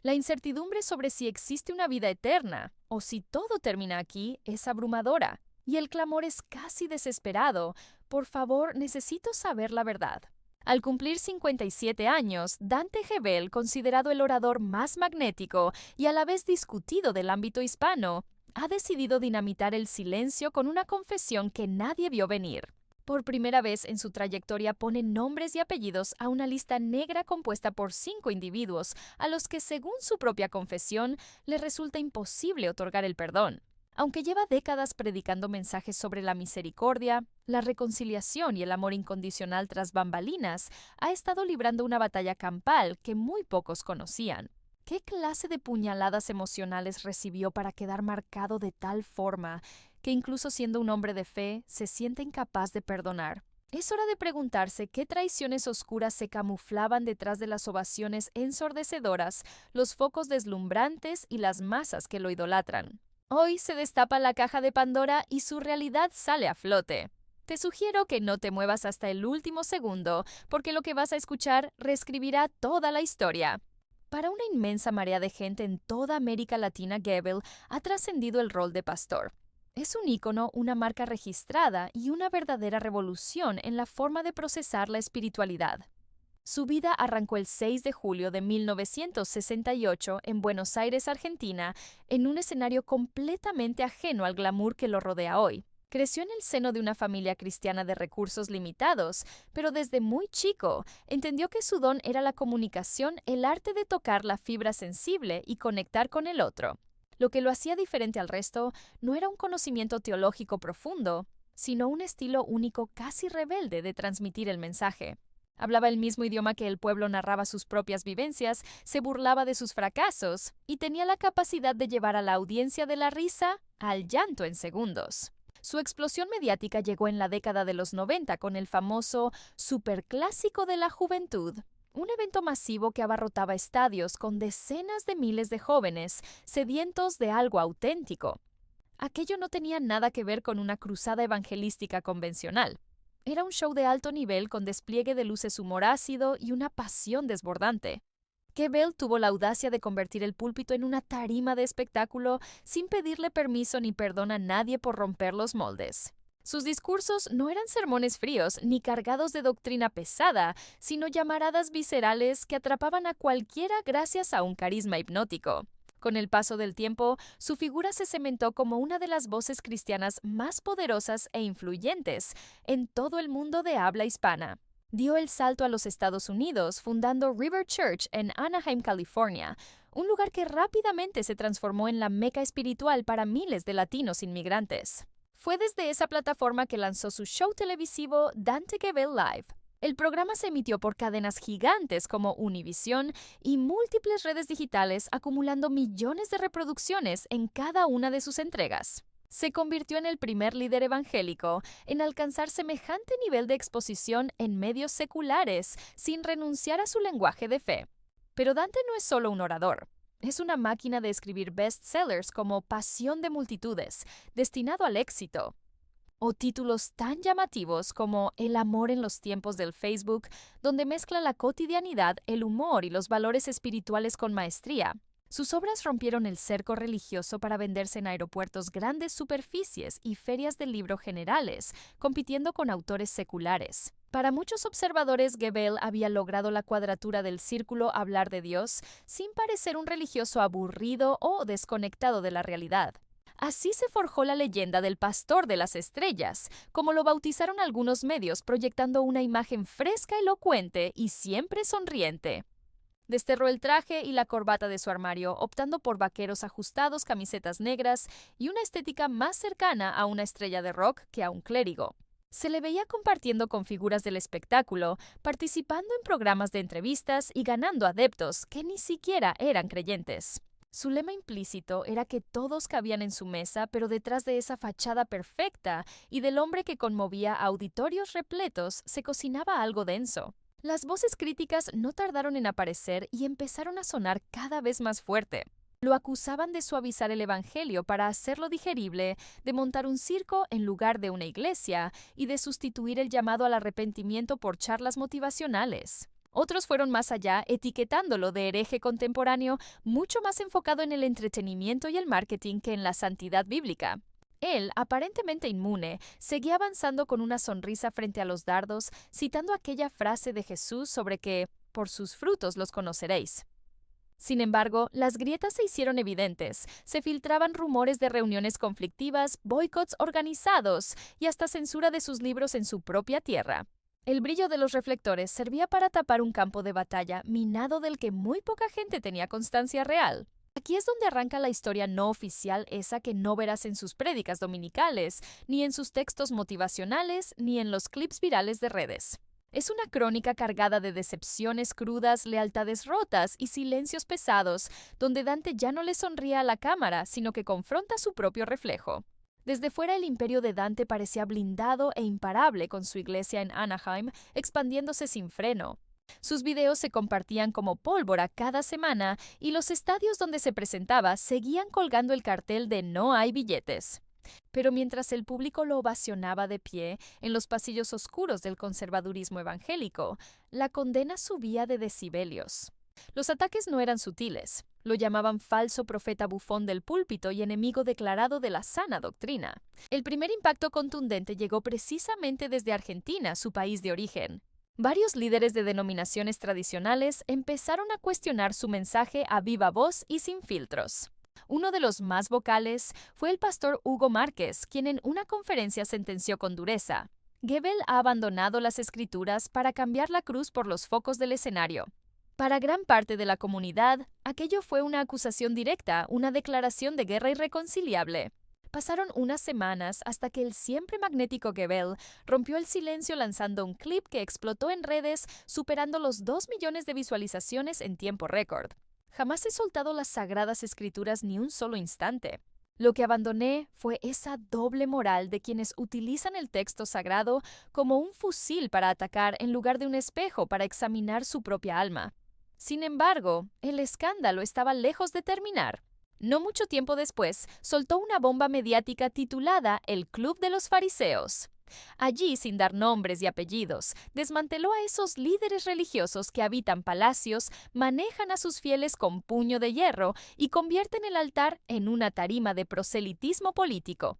La incertidumbre sobre si existe una vida eterna o si todo termina aquí es abrumadora, y el clamor es casi desesperado. Por favor, necesito saber la verdad. Al cumplir 57 años, Dante Gebel, considerado el orador más magnético y a la vez discutido del ámbito hispano, ha decidido dinamitar el silencio con una confesión que nadie vio venir. Por primera vez en su trayectoria pone nombres y apellidos a una lista negra compuesta por 5 individuos a los que, según su propia confesión, le resulta imposible otorgar el perdón. Aunque lleva décadas predicando mensajes sobre la misericordia, la reconciliación y el amor incondicional tras bambalinas, ha estado librando una batalla campal que muy pocos conocían. ¿Qué clase de puñaladas emocionales recibió para quedar marcado de tal forma que incluso siendo un hombre de fe se siente incapaz de perdonar? Es hora de preguntarse qué traiciones oscuras se camuflaban detrás de las ovaciones ensordecedoras, los focos deslumbrantes y las masas que lo idolatran. Hoy se destapa la caja de Pandora y su realidad sale a flote. Te sugiero que no te muevas hasta el último segundo, porque lo que vas a escuchar reescribirá toda la historia. Para una inmensa marea de gente en toda América Latina, Gebel ha trascendido el rol de pastor. Es un ícono, una marca registrada y una verdadera revolución en la forma de procesar la espiritualidad. Su vida arrancó el 6 de julio de 1968 en Buenos Aires, Argentina, en un escenario completamente ajeno al glamour que lo rodea hoy. Creció en el seno de una familia cristiana de recursos limitados, pero desde muy chico entendió que su don era la comunicación, el arte de tocar la fibra sensible y conectar con el otro. Lo que lo hacía diferente al resto no era un conocimiento teológico profundo, sino un estilo único casi rebelde de transmitir el mensaje. Hablaba el mismo idioma que el pueblo, narraba sus propias vivencias, se burlaba de sus fracasos y tenía la capacidad de llevar a la audiencia de la risa al llanto en segundos. Su explosión mediática llegó en la década de los 90 con el famoso Superclásico de la Juventud, un evento masivo que abarrotaba estadios con decenas de miles de jóvenes sedientos de algo auténtico. Aquello no tenía nada que ver con una cruzada evangelística convencional. Era un show de alto nivel con despliegue de luces, humor ácido y una pasión desbordante. Gebel tuvo la audacia de convertir el púlpito en una tarima de espectáculo sin pedirle permiso ni perdón a nadie por romper los moldes. Sus discursos no eran sermones fríos ni cargados de doctrina pesada, sino llamaradas viscerales que atrapaban a cualquiera gracias a un carisma hipnótico. Con el paso del tiempo, su figura se cementó como una de las voces cristianas más poderosas e influyentes en todo el mundo de habla hispana. Dio el salto a los Estados Unidos, fundando River Church en Anaheim, California, un lugar que rápidamente se transformó en la meca espiritual para miles de latinos inmigrantes. Fue desde esa plataforma que lanzó su show televisivo Dante Gebel Live. El programa se emitió por cadenas gigantes como Univision y múltiples redes digitales, acumulando millones de reproducciones en cada una de sus entregas. Se convirtió en el primer líder evangélico en alcanzar semejante nivel de exposición en medios seculares, sin renunciar a su lenguaje de fe. Pero Dante no es solo un orador. Es una máquina de escribir bestsellers como Pasión de Multitudes, destinado al éxito, o títulos tan llamativos como El amor en los tiempos del Facebook, donde mezcla la cotidianidad, el humor y los valores espirituales con maestría. Sus obras rompieron el cerco religioso para venderse en aeropuertos, grandes superficies y ferias del libro generales, compitiendo con autores seculares. Para muchos observadores, Gebel había logrado la cuadratura del círculo, hablar de Dios sin parecer un religioso aburrido o desconectado de la realidad. Así se forjó la leyenda del pastor de las estrellas, como lo bautizaron algunos medios, proyectando una imagen fresca, elocuente y siempre sonriente. Desterró el traje y la corbata de su armario, optando por vaqueros ajustados, camisetas negras y una estética más cercana a una estrella de rock que a un clérigo. Se le veía compartiendo con figuras del espectáculo, participando en programas de entrevistas y ganando adeptos que ni siquiera eran creyentes. Su lema implícito era que todos cabían en su mesa, pero detrás de esa fachada perfecta y del hombre que conmovía a auditorios repletos se cocinaba algo denso. Las voces críticas no tardaron en aparecer y empezaron a sonar cada vez más fuerte. Lo acusaban de suavizar el evangelio para hacerlo digerible, de montar un circo en lugar de una iglesia y de sustituir el llamado al arrepentimiento por charlas motivacionales. Otros fueron más allá, etiquetándolo de hereje contemporáneo, mucho más enfocado en el entretenimiento y el marketing que en la santidad bíblica. Él, aparentemente inmune, seguía avanzando con una sonrisa frente a los dardos, citando aquella frase de Jesús sobre que «por sus frutos los conoceréis». Sin embargo, las grietas se hicieron evidentes, se filtraban rumores de reuniones conflictivas, boicots organizados y hasta censura de sus libros en su propia tierra. El brillo de los reflectores servía para tapar un campo de batalla minado del que muy poca gente tenía constancia real. Aquí es donde arranca la historia no oficial, esa que no verás en sus prédicas dominicales, ni en sus textos motivacionales, ni en los clips virales de redes. Es una crónica cargada de decepciones crudas, lealtades rotas y silencios pesados, donde Dante ya no le sonríe a la cámara, sino que confronta su propio reflejo. Desde fuera el imperio de Dante parecía blindado e imparable con su iglesia en Anaheim, expandiéndose sin freno. Sus videos se compartían como pólvora cada semana y los estadios donde se presentaba seguían colgando el cartel de «No hay billetes». Pero mientras el público lo ovacionaba de pie en los pasillos oscuros del conservadurismo evangélico, la condena subía de decibelios. Los ataques no eran sutiles. Lo llamaban falso profeta bufón del púlpito y enemigo declarado de la sana doctrina. El primer impacto contundente llegó precisamente desde Argentina, su país de origen. Varios líderes de denominaciones tradicionales empezaron a cuestionar su mensaje a viva voz y sin filtros. Uno de los más vocales fue el pastor Hugo Márquez, quien en una conferencia sentenció con dureza: Goebbels ha abandonado las escrituras para cambiar la cruz por los focos del escenario. Para gran parte de la comunidad, aquello fue una acusación directa, una declaración de guerra irreconciliable. Pasaron unas semanas hasta que el siempre magnético Goebbels rompió el silencio lanzando un clip que explotó en redes, superando los 2 millones de visualizaciones en tiempo récord. Jamás he soltado las sagradas escrituras ni un solo instante. Lo que abandoné fue esa doble moral de quienes utilizan el texto sagrado como un fusil para atacar en lugar de un espejo para examinar su propia alma. Sin embargo, el escándalo estaba lejos de terminar. No mucho tiempo después, soltó una bomba mediática titulada El Club de los Fariseos. Allí, sin dar nombres y apellidos, desmanteló a esos líderes religiosos que habitan palacios, manejan a sus fieles con puño de hierro y convierten el altar en una tarima de proselitismo político.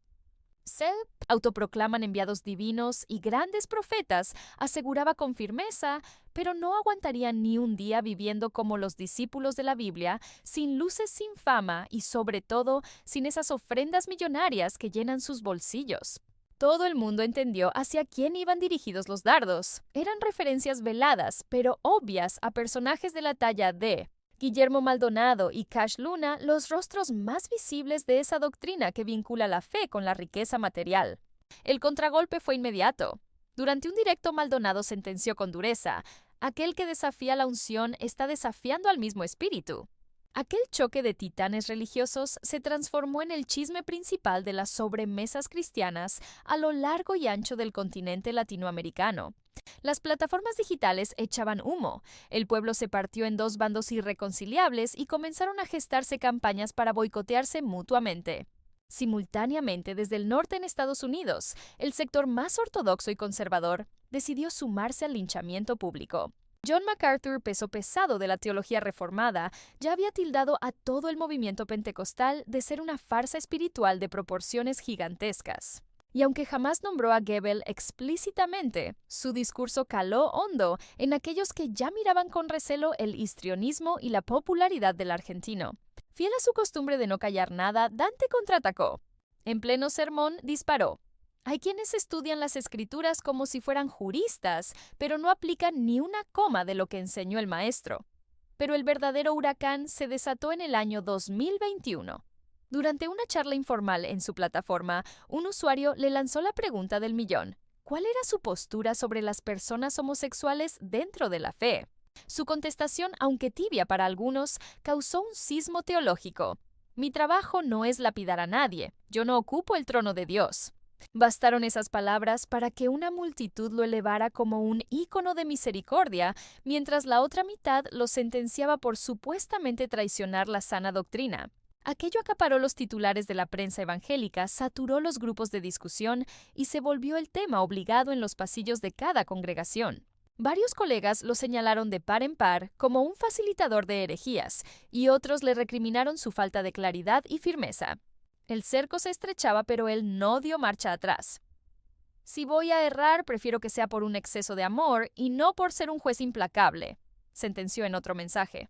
Se autoproclaman enviados divinos y grandes profetas, aseguraba con firmeza, pero no aguantarían ni un día viviendo como los discípulos de la Biblia, sin luces, sin fama y sobre todo sin esas ofrendas millonarias que llenan sus bolsillos. Todo el mundo entendió hacia quién iban dirigidos los dardos. Eran referencias veladas, pero obvias a personajes de la talla de Guillermo Maldonado y Cash Luna, los rostros más visibles de esa doctrina que vincula la fe con la riqueza material. El contragolpe fue inmediato. Durante un directo, Maldonado sentenció con dureza: aquel que desafía la unción está desafiando al mismo espíritu. Aquel choque de titanes religiosos se transformó en el chisme principal de las sobremesas cristianas a lo largo y ancho del continente latinoamericano. Las plataformas digitales echaban humo, el pueblo se partió en dos bandos irreconciliables y comenzaron a gestarse campañas para boicotearse mutuamente. Simultáneamente, desde el norte en Estados Unidos, el sector más ortodoxo y conservador decidió sumarse al linchamiento público. John MacArthur, peso pesado de la teología reformada, ya había tildado a todo el movimiento pentecostal de ser una farsa espiritual de proporciones gigantescas. Y aunque jamás nombró a Goebbels explícitamente, su discurso caló hondo en aquellos que ya miraban con recelo el histrionismo y la popularidad del argentino. Fiel a su costumbre de no callar nada, Dante contraatacó. En pleno sermón disparó: hay quienes estudian las escrituras como si fueran juristas, pero no aplican ni una coma de lo que enseñó el maestro. Pero el verdadero huracán se desató en el año 2021. Durante una charla informal en su plataforma, un usuario le lanzó la pregunta del millón: ¿cuál era su postura sobre las personas homosexuales dentro de la fe? Su contestación, aunque tibia para algunos, causó un sismo teológico. Mi trabajo no es lapidar a nadie, yo no ocupo el trono de Dios. Bastaron esas palabras para que una multitud lo elevara como un ícono de misericordia, mientras la otra mitad lo sentenciaba por supuestamente traicionar la sana doctrina. Aquello acaparó los titulares de la prensa evangélica, saturó los grupos de discusión y se volvió el tema obligado en los pasillos de cada congregación. Varios colegas lo señalaron de par en par como un facilitador de herejías, y otros le recriminaron su falta de claridad y firmeza. El cerco se estrechaba, pero él no dio marcha atrás. Si voy a errar, prefiero que sea por un exceso de amor y no por ser un juez implacable, sentenció en otro mensaje.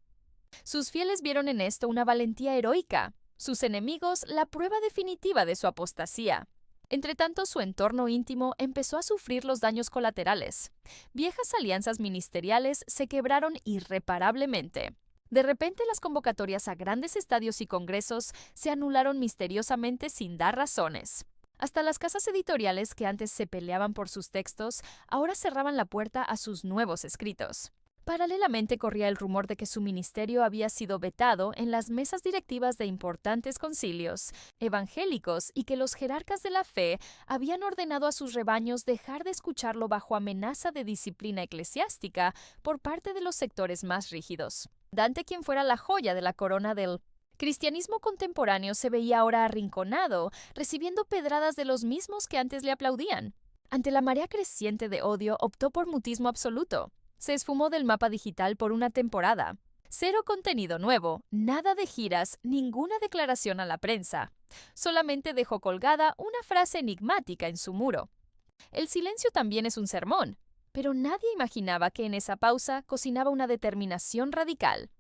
Sus fieles vieron en esto una valentía heroica, sus enemigos la prueba definitiva de su apostasía. Entretanto, su entorno íntimo empezó a sufrir los daños colaterales. Viejas alianzas ministeriales se quebraron irreparablemente. De repente, las convocatorias a grandes estadios y congresos se anularon misteriosamente sin dar razones. Hasta las casas editoriales que antes se peleaban por sus textos, ahora cerraban la puerta a sus nuevos escritos. Paralelamente corría el rumor de que su ministerio había sido vetado en las mesas directivas de importantes concilios evangélicos y que los jerarcas de la fe habían ordenado a sus rebaños dejar de escucharlo bajo amenaza de disciplina eclesiástica por parte de los sectores más rígidos. Dante, quien fuera la joya de la corona del cristianismo contemporáneo, se veía ahora arrinconado, recibiendo pedradas de los mismos que antes le aplaudían. Ante la marea creciente de odio, optó por mutismo absoluto. Se esfumó del mapa digital por una temporada. Cero contenido nuevo, nada de giras, ninguna declaración a la prensa. Solamente dejó colgada una frase enigmática en su muro. El silencio también es un sermón, pero nadie imaginaba que en esa pausa cocinaba una determinación radical.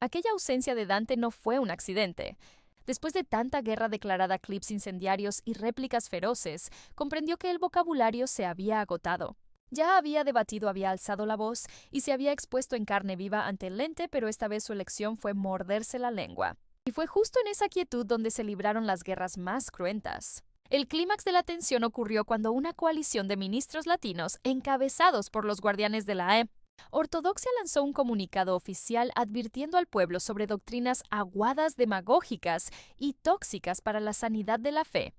Aquella ausencia de Dante no fue un accidente. Después de tanta guerra declarada, clips incendiarios y réplicas feroces, comprendió que el vocabulario se había agotado. Ya había debatido, había alzado la voz y se había expuesto en carne viva ante el lente, pero esta vez su elección fue morderse la lengua. Y fue justo en esa quietud donde se libraron las guerras más cruentas. El clímax de la tensión ocurrió cuando una coalición de ministros latinos, encabezados por los guardianes de la ortodoxia, lanzó un comunicado oficial advirtiendo al pueblo sobre doctrinas aguadas, demagógicas y tóxicas para la sanidad de la fe.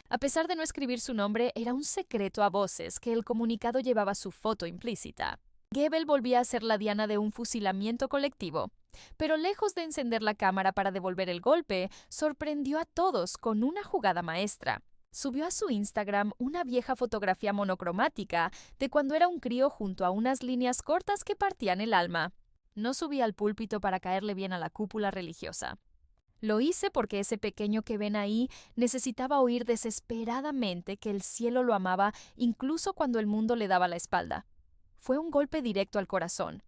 A pesar de no escribir su nombre, era un secreto a voces que el comunicado llevaba su foto implícita. Goebbels volvía a ser la diana de un fusilamiento colectivo, pero lejos de encender la cámara para devolver el golpe, sorprendió a todos con una jugada maestra. Subió a su Instagram una vieja fotografía monocromática de cuando era un crío junto a unas líneas cortas que partían el alma. No subí al púlpito para caerle bien a la cúpula religiosa. Lo hice porque ese pequeño que ven ahí necesitaba oír desesperadamente que el cielo lo amaba incluso cuando el mundo le daba la espalda. Fue un golpe directo al corazón.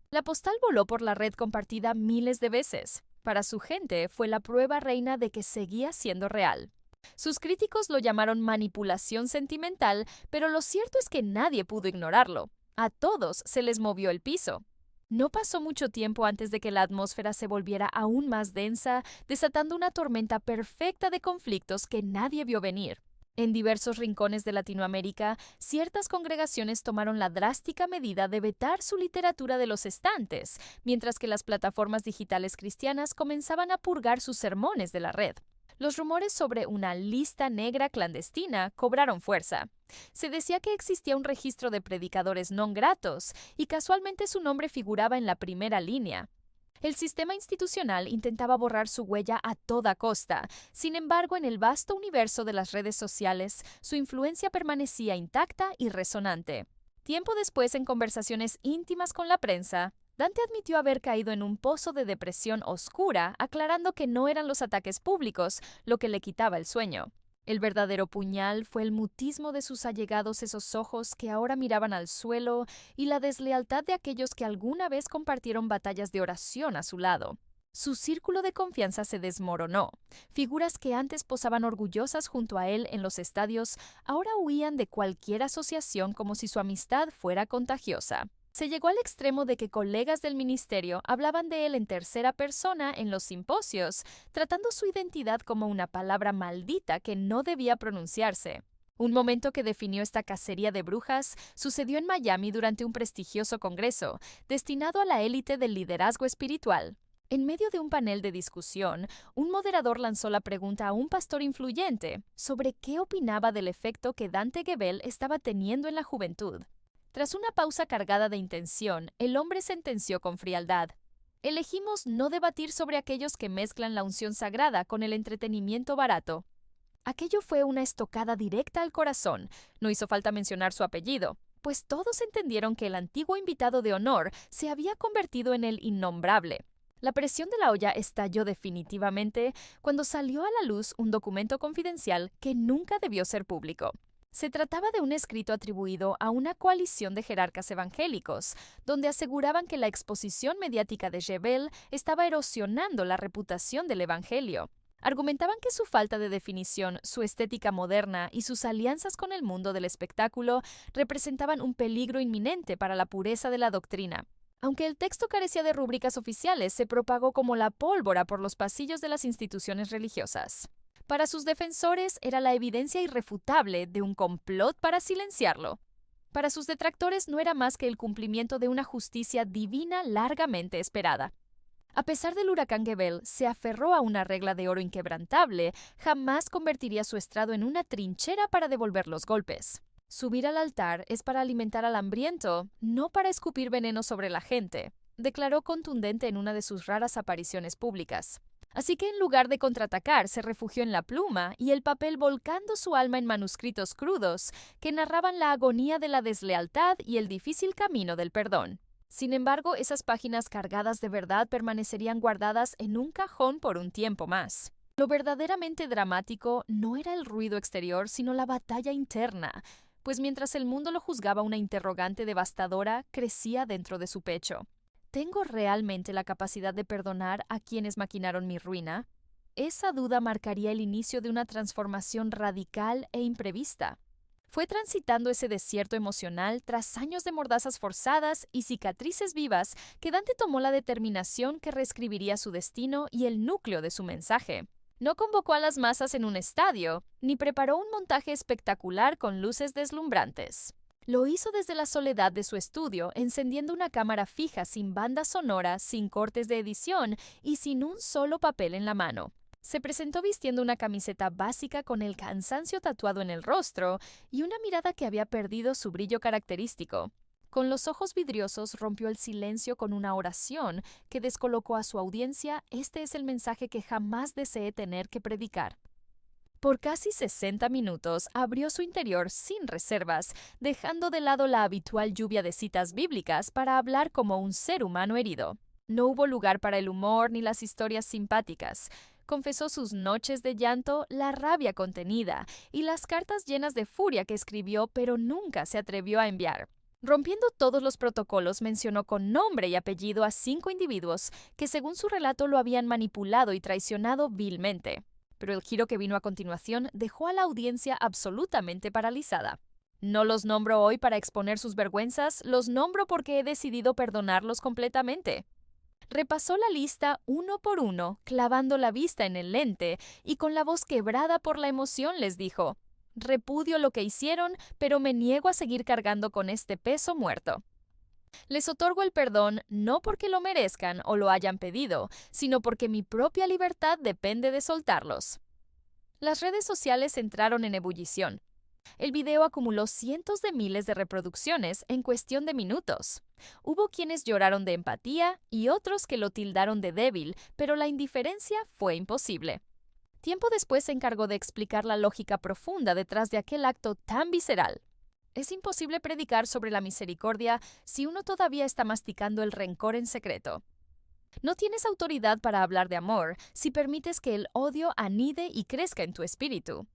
La postal voló por la red compartida miles de veces. Para su gente fue la prueba reina de que seguía siendo real. Sus críticos lo llamaron manipulación sentimental, pero lo cierto es que nadie pudo ignorarlo. A todos se les movió el piso. No pasó mucho tiempo antes de que la atmósfera se volviera aún más densa, desatando una tormenta perfecta de conflictos que nadie vio venir. En diversos rincones de Latinoamérica, ciertas congregaciones tomaron la drástica medida de vetar su literatura de los estantes, mientras que las plataformas digitales cristianas comenzaban a purgar sus sermones de la red. Los rumores sobre una lista negra clandestina cobraron fuerza. Se decía que existía un registro de predicadores non gratos y casualmente su nombre figuraba en la primera línea. El sistema institucional intentaba borrar su huella a toda costa. Sin embargo, en el vasto universo de las redes sociales, su influencia permanecía intacta y resonante. Tiempo después, en conversaciones íntimas con la prensa, Dante admitió haber caído en un pozo de depresión oscura, aclarando que no eran los ataques públicos lo que le quitaba el sueño. El verdadero puñal fue el mutismo de sus allegados, esos ojos que ahora miraban al suelo, y la deslealtad de aquellos que alguna vez compartieron batallas de oración a su lado. Su círculo de confianza se desmoronó. Figuras que antes posaban orgullosas junto a él en los estadios, ahora huían de cualquier asociación como si su amistad fuera contagiosa. Se llegó al extremo de que colegas del ministerio hablaban de él en tercera persona en los simposios, tratando su identidad como una palabra maldita que no debía pronunciarse. Un momento que definió esta cacería de brujas sucedió en Miami durante un prestigioso congreso, destinado a la élite del liderazgo espiritual. En medio de un panel de discusión, un moderador lanzó la pregunta a un pastor influyente sobre qué opinaba del efecto que Dante Gebel estaba teniendo en la juventud. Tras una pausa cargada de intención, el hombre sentenció con frialdad: elegimos no debatir sobre aquellos que mezclan la unción sagrada con el entretenimiento barato. Aquello fue una estocada directa al corazón. No hizo falta mencionar su apellido. pues todos entendieron que el antiguo invitado de honor se había convertido en el innombrable. La presión de la olla estalló definitivamente cuando salió a la luz un documento confidencial que nunca debió ser público. Se trataba de un escrito atribuido a una coalición de jerarcas evangélicos, donde aseguraban que la exposición mediática de Jebel estaba erosionando la reputación del Evangelio. Argumentaban que su falta de definición, su estética moderna y sus alianzas con el mundo del espectáculo representaban un peligro inminente para la pureza de la doctrina. Aunque el texto carecía de rúbricas oficiales, se propagó como la pólvora por los pasillos de las instituciones religiosas. Para sus defensores era la evidencia irrefutable de un complot para silenciarlo. Para sus detractores no era más que el cumplimiento de una justicia divina largamente esperada. A pesar del huracán Gebel, se aferró a una regla de oro inquebrantable, jamás convertiría su estrado en una trinchera para devolver los golpes. Subir al altar es para alimentar al hambriento, no para escupir veneno sobre la gente, declaró contundente en una de sus raras apariciones públicas. Así que en lugar de contraatacar, se refugió en la pluma y el papel volcando su alma en manuscritos crudos que narraban la agonía de la deslealtad y el difícil camino del perdón. Sin embargo, esas páginas cargadas de verdad permanecerían guardadas en un cajón por un tiempo más. Lo verdaderamente dramático no era el ruido exterior, sino la batalla interna, pues mientras el mundo lo juzgaba una interrogante devastadora, crecía dentro de su pecho. ¿Tengo realmente la capacidad de perdonar a quienes maquinaron mi ruina? Esa duda marcaría el inicio de una transformación radical e imprevista. Fue transitando ese desierto emocional tras años de mordazas forzadas y cicatrices vivas que Dante tomó la determinación que reescribiría su destino y el núcleo de su mensaje. No convocó a las masas en un estadio, ni preparó un montaje espectacular con luces deslumbrantes. Lo hizo desde la soledad de su estudio, encendiendo una cámara fija sin banda sonora, sin cortes de edición y sin un solo papel en la mano. Se presentó vistiendo una camiseta básica con el cansancio tatuado en el rostro y una mirada que había perdido su brillo característico. Con los ojos vidriosos rompió el silencio con una oración que descolocó a su audiencia. Este es el mensaje que jamás deseé tener que predicar. Por casi 60 minutos abrió su interior sin reservas, dejando de lado la habitual lluvia de citas bíblicas para hablar como un ser humano herido. No hubo lugar para el humor ni las historias simpáticas. Confesó sus noches de llanto, la rabia contenida y las cartas llenas de furia que escribió pero nunca se atrevió a enviar. Rompiendo todos los protocolos, mencionó con nombre y apellido a 5 individuos que según su relato lo habían manipulado y traicionado vilmente. Pero el giro que vino a continuación dejó a la audiencia absolutamente paralizada. No los nombro hoy para exponer sus vergüenzas, los nombro porque he decidido perdonarlos completamente. Repasó la lista uno por uno, clavando la vista en el lente, y con la voz quebrada por la emoción les dijo: «Repudio lo que hicieron, pero me niego a seguir cargando con este peso muerto. Les otorgo el perdón no porque lo merezcan o lo hayan pedido, sino porque mi propia libertad depende de soltarlos». Las redes sociales entraron en ebullición. El video acumuló cientos de miles de reproducciones en cuestión de minutos. Hubo quienes lloraron de empatía y otros que lo tildaron de débil, pero la indiferencia fue imposible. Tiempo después se encargó de explicar la lógica profunda detrás de aquel acto tan visceral. Es imposible predicar sobre la misericordia si uno todavía está masticando el rencor en secreto. No tienes autoridad para hablar de amor si permites que el odio anide y crezca en tu espíritu.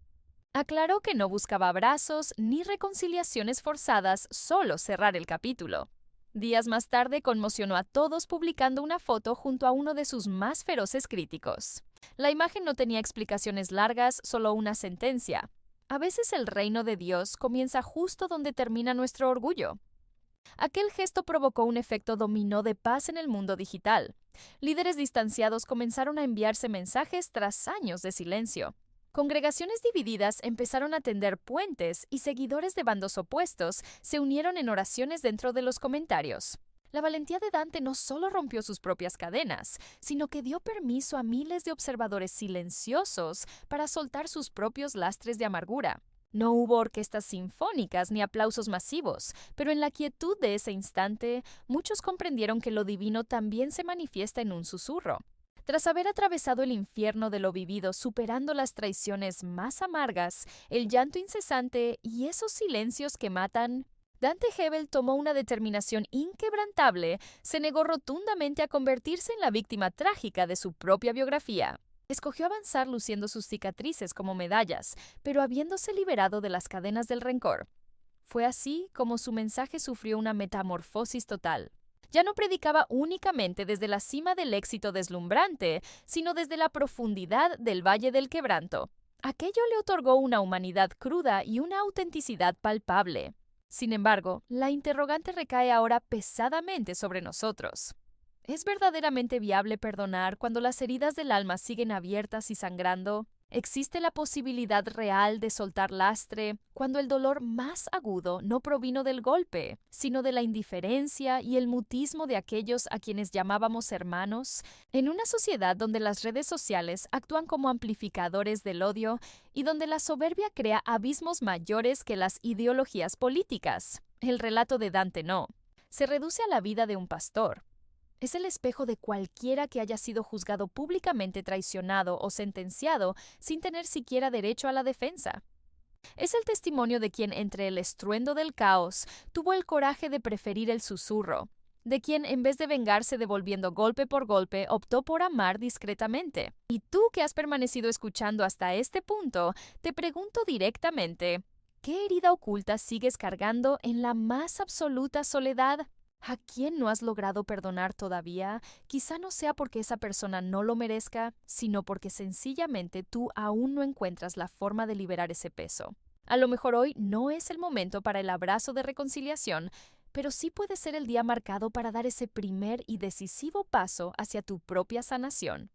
Aclaró que no buscaba abrazos ni reconciliaciones forzadas, solo cerrar el capítulo. Días más tarde conmocionó a todos publicando una foto junto a uno de sus más feroces críticos. La imagen no tenía explicaciones largas, solo una sentencia: a veces el reino de Dios comienza justo donde termina nuestro orgullo. Aquel gesto provocó un efecto dominó de paz en el mundo digital. Líderes distanciados comenzaron a enviarse mensajes tras años de silencio. Congregaciones divididas empezaron a tender puentes y seguidores de bandos opuestos se unieron en oraciones dentro de los comentarios. La valentía de Dante no solo rompió sus propias cadenas, sino que dio permiso a miles de observadores silenciosos para soltar sus propios lastres de amargura. No hubo orquestas sinfónicas ni aplausos masivos, pero en la quietud de ese instante, muchos comprendieron que lo divino también se manifiesta en un susurro. Tras haber atravesado el infierno de lo vivido, superando las traiciones más amargas, el llanto incesante y esos silencios que matan, Dante Hebel tomó una determinación inquebrantable, se negó rotundamente a convertirse en la víctima trágica de su propia biografía. Escogió avanzar luciendo sus cicatrices como medallas, pero habiéndose liberado de las cadenas del rencor. Fue así como su mensaje sufrió una metamorfosis total. Ya no predicaba únicamente desde la cima del éxito deslumbrante, sino desde la profundidad del Valle del Quebranto. Aquello le otorgó una humanidad cruda y una autenticidad palpable. Sin embargo, la interrogante recae ahora pesadamente sobre nosotros. ¿Es verdaderamente viable perdonar cuando las heridas del alma siguen abiertas y sangrando? ¿Existe la posibilidad real de soltar lastre cuando el dolor más agudo no provino del golpe, sino de la indiferencia y el mutismo de aquellos a quienes llamábamos hermanos? En una sociedad donde las redes sociales actúan como amplificadores del odio y donde la soberbia crea abismos mayores que las ideologías políticas, el relato de Dante no. Se reduce a la vida de un pastor. Es el espejo de cualquiera que haya sido juzgado públicamente traicionado o sentenciado sin tener siquiera derecho a la defensa. Es el testimonio de quien entre el estruendo del caos tuvo el coraje de preferir el susurro, de quien en vez de vengarse devolviendo golpe por golpe optó por amar discretamente. Y tú que has permanecido escuchando hasta este punto, te pregunto directamente, ¿qué herida oculta sigues cargando en la más absoluta soledad? ¿A quién no has logrado perdonar todavía? Quizá no sea porque esa persona no lo merezca, sino porque sencillamente tú aún no encuentras la forma de liberar ese peso. A lo mejor hoy no es el momento para el abrazo de reconciliación, pero sí puede ser el día marcado para dar ese primer y decisivo paso hacia tu propia sanación.